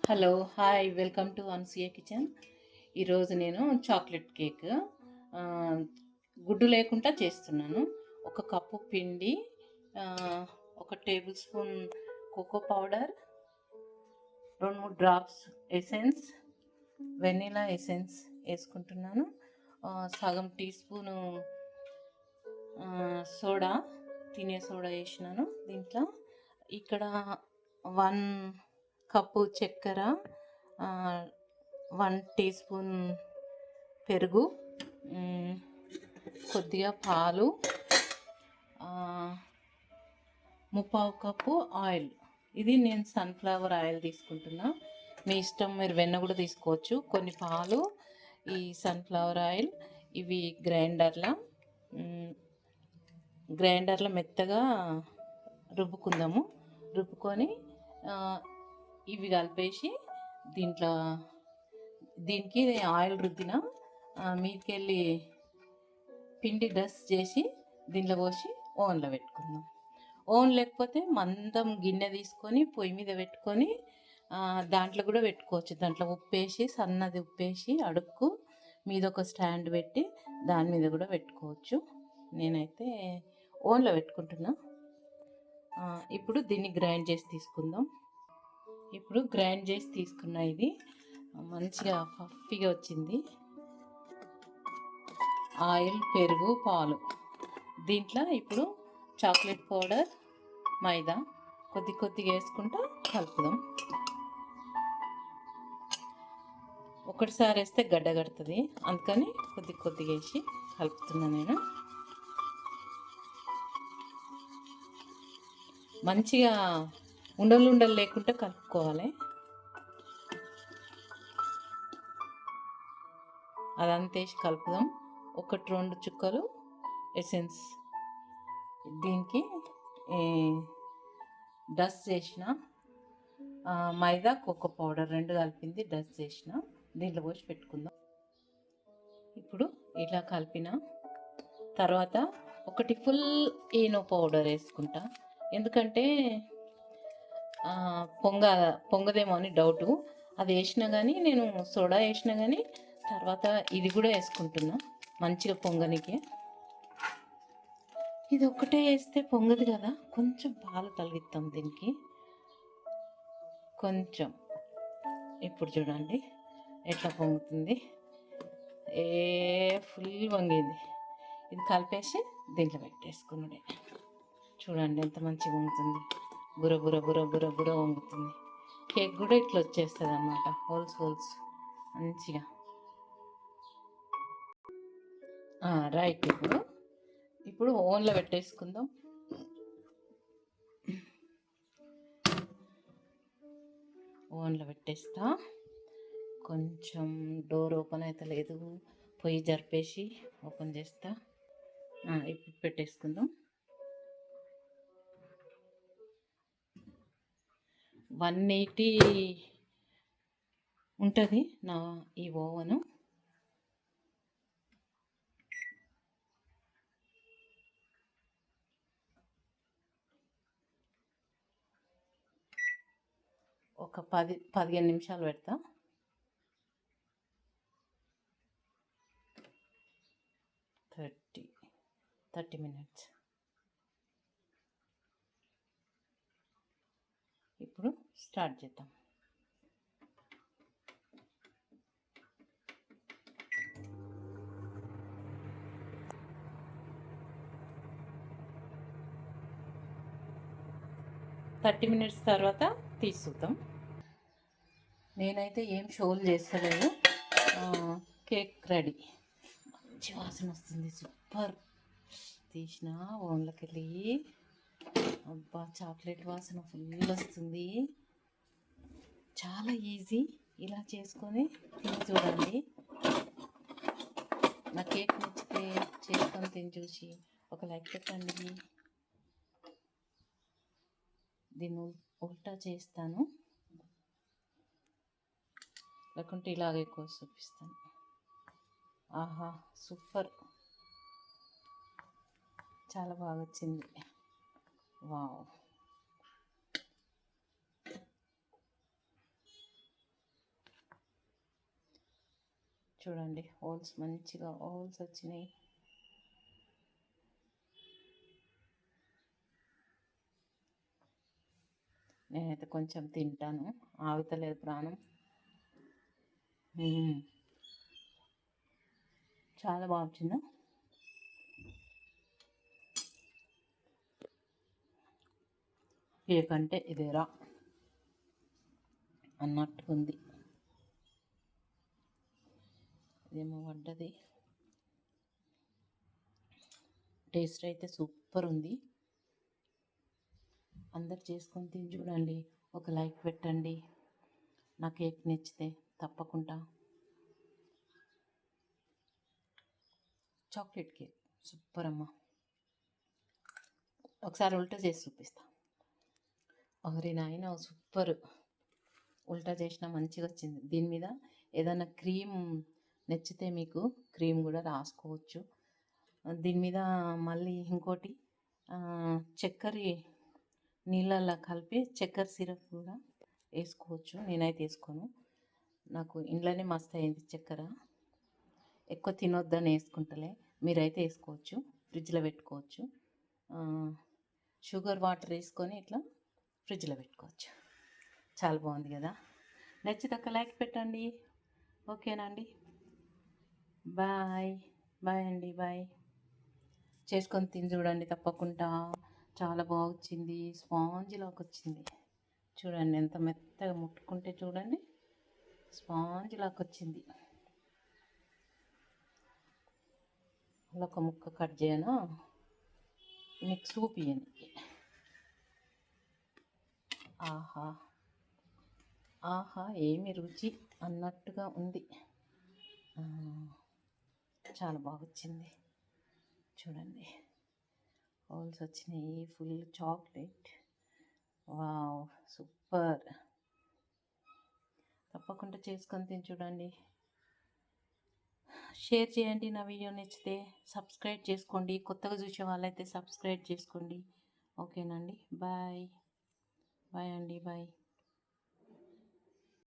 Hello hi welcome to Anasuya kitchen. ఈరోజు నేను chocolate cake ఆ, గుడ్డు లేకుండా చేస్తున్నాను. ఒక కప్పు పిండి, ఆ, ఒక tablespoon cocoa powder, 2-3 drops essence, vanilla essence వేసుకుంటున్నాను. సగం టీ స్పూను సోడా, తినే సోడా వేసినాను దీంట్లో. ఇక్కడ 1 కప్పు చక్కెర, 1 టీ స్పూన్ పెరుగు, కొద్దిగా పాలు, 3/4 కప్పు ఆయిల్. ఇది నేను సన్ఫ్లవర్ ఆయిల్ తీసుకుంటున్నా. మీ ఇష్టం, మీరు వెన్న కూడా తీసుకోవచ్చు. కొన్ని పాలు, ఈ సన్ఫ్లవర్ ఆయిల్, ఇవి గ్రైండర్లో మెత్తగా రుబ్బుకుందాము. రుబ్బుకొని ఇవి కలిపేసి దీనికి ఆయిల్ రుద్దిన మీదకెళ్ళి పిండి డస్ట్ చేసి దీంట్లో పోసి ఓవెన్లో పెట్టుకుందాం. ఓవెన్ లేకపోతే మందం గిన్నె తీసుకొని పొయ్యి మీద పెట్టుకొని దాంట్లో కూడా పెట్టుకోవచ్చు. దాంట్లో ఉప్పేసి, సన్నది ఉప్పేసి అడుక్కు మీద ఒక స్టాండ్ పెట్టి దాని మీద కూడా పెట్టుకోవచ్చు. నేనైతే ఓవెన్లో పెట్టుకుంటున్నా. ఇప్పుడు దీన్ని గ్రైండ్ చేసి తీసుకుందాం. ఇప్పుడు గ్రైండ్ చేసి తీసుకున్న ఇది మంచిగా పఫీగా వచ్చింది. ఆయిల్, పెరుగు, పాలు. దీంట్లో ఇప్పుడు చాక్లెట్ పౌడర్, మైదా కొద్దిగా వేసుకుంటూ కలుపుదాం. ఒకటిసారి వేస్తే గడ్డ కడుతుంది, అందుకని కొద్దిగా వేసి కలుపుతున్నా నేను. మంచిగా ఉండలు లేకుండా కలుపుకోవాలి. అదంతా వేసి కలుపుదాం. 1-2 చుక్కలు ఎసెన్స్, దీనికి డస్ట్ చేసిన మైదా, కోకో పౌడర్ 2 కలిపింది డస్ట్ చేసిన దీంట్లో పోసి పెట్టుకుందాం. ఇప్పుడు ఇలా కలిపిన తర్వాత ఒకటి ఫుల్ ఈనో పౌడర్ వేసుకుంటా. ఎందుకంటే పొంగదేమో అని డౌటు. అది వేసినా కానీ, నేను సోడా వేసినా కానీ తర్వాత ఇది కూడా వేసుకుంటున్నా మంచిగా పొంగనికి. ఇది ఒక్కటే వేస్తే పొంగదు కదా, కొంచెం పాలు తగిలిస్తాం దీనికి కొంచెం. ఇప్పుడు చూడండి ఎట్లా పొంగుతుంది, ఫుల్ పొంగింది. ఇది కలిపేసి దీంట్లో పెట్టేసుకున్నాడే. చూడండి ఎంత మంచిగా పొంగుతుంది, బుర బుర బుర బుర బుర పొంగుతుంది. కేక్ కూడా ఇట్లా వచ్చేస్తుంది అన్నమాట, హోల్స్ మంచిగా. రైట్. ఇప్పుడు ఓవెన్లో పెట్టేసుకుందాం. ఓవెన్లో పెట్టేస్తా. కొంచెం డోర్ ఓపెన్ అయితే లేదు, పొయ్యి జరిపేసి ఓపెన్ చేస్తా. ఇప్పుడు పెట్టేసుకుందాం. 180 ఉంటుంది నా ఈ ఓవెను. ఒక 10-15 నిమిషాలు పెడతా. 30 మినిట్స్. ఇప్పుడు స్టార్ట్ చేద్దాం. థర్టీ మినిట్స్ తర్వాత తీసుకుందాం. నేనైతే ఏం షోలు చేస్తలేదు. Cake ready. మంచి వాసన వస్తుంది, సూపర్. తీసిన ఓన్లోకి వెళ్ళి అబ్బా, చాక్లెట్ వాసన ఫుల్ వస్తుంది. చాలా ఈజీ, ఇలా చేసుకొని తిని చూడండి. నా కేక్ నచ్చితే చేసుకొని తిని చూసి ఒక లైక్ పెట్టండి. దీన్ని ఉల్టా చేస్తాను, లేకుంటే ఇలాగే కోసి చూపిస్తాను. ఆహా, సూపర్, చాలా బాగా వచ్చింది. వావ్. చూడండి హోల్స్ మంచిగా హోల్స్ వచ్చినాయి. నేనైతే కొంచెం తింటాను, ఆగుతలేదు ప్రాణం. చాలా బాగా వచ్చిందా? కేక్ అంటే ఇదేరా అన్నట్టుకుంది. ఇదేమో పడ్డది. టేస్ట్ అయితే సూపర్ ఉంది. అందరు చేసుకొని తిని చూడండి. ఒక లైక్ పెట్టండి. నా కేక్ నచ్చితే తప్పకుండా. చాక్లెట్ కేక్ సూపర్ అమ్మ. ఒకసారి ఉల్టా చేసి చూపిస్తా. ఒకరి నాయన సూపర్. ఉల్టా చేసిన మంచిగా వచ్చింది. దీని మీద ఏదైనా క్రీమ్ నచ్చితే మీకు క్రీమ్ కూడా రాసుకోవచ్చు. దీని మీద మళ్ళీ ఇంకోటి చక్కెర నీళ్ళల్లో కలిపి చక్కెర సిరప్ కూడా వేసుకోవచ్చు. నేనైతే వేసుకోను, నాకు ఇంట్లోనే మస్తు అయింది. చక్కెర ఎక్కువ తినొద్దని వేసుకుంటలే, మీరైతే వేసుకోవచ్చు. ఫ్రిడ్జ్లో పెట్టుకోవచ్చు. షుగర్ వాటర్ వేసుకొని ఇట్లా ఫ్రిడ్జ్లో పెట్టుకోవచ్చు. చాలా బాగుంది కదా. నచ్చితే ఒక లైక్ పెట్టండి. ఓకేనా అండి? బాయ్ బాయ్ అండి. బాయ్. చేసుకొని తిని చూడండి తప్పకుండా. చాలా బాగా వచ్చింది. స్పాంజ్ లాగా వచ్చింది. చూడండి ఎంత మెత్తగా ముట్టుకుంటే చూడండి స్పాంజ్ లాగా వచ్చింది. అలా ఒక ముక్క కట్ చేయను, మీకు చూపియండి. ఆహా ఆహా ఏమి రుచి అన్నట్టుగా ఉంది. చాలా బాగా వచ్చింది. చూడండి హోల్స్ వచ్చినాయి. Full chocolate. Wow super. తప్పకుండా చేసుకొని తిని చూడండి. షేర్ చేయండి. నా వీడియో నచ్చితే సబ్స్క్రైబ్ చేసుకోండి. కొత్తగా చూసే వాళ్ళైతే సబ్స్క్రైబ్ చేసుకోండి. ఓకేనండి. బాయ్ బాయ్ అండి. బాయ్.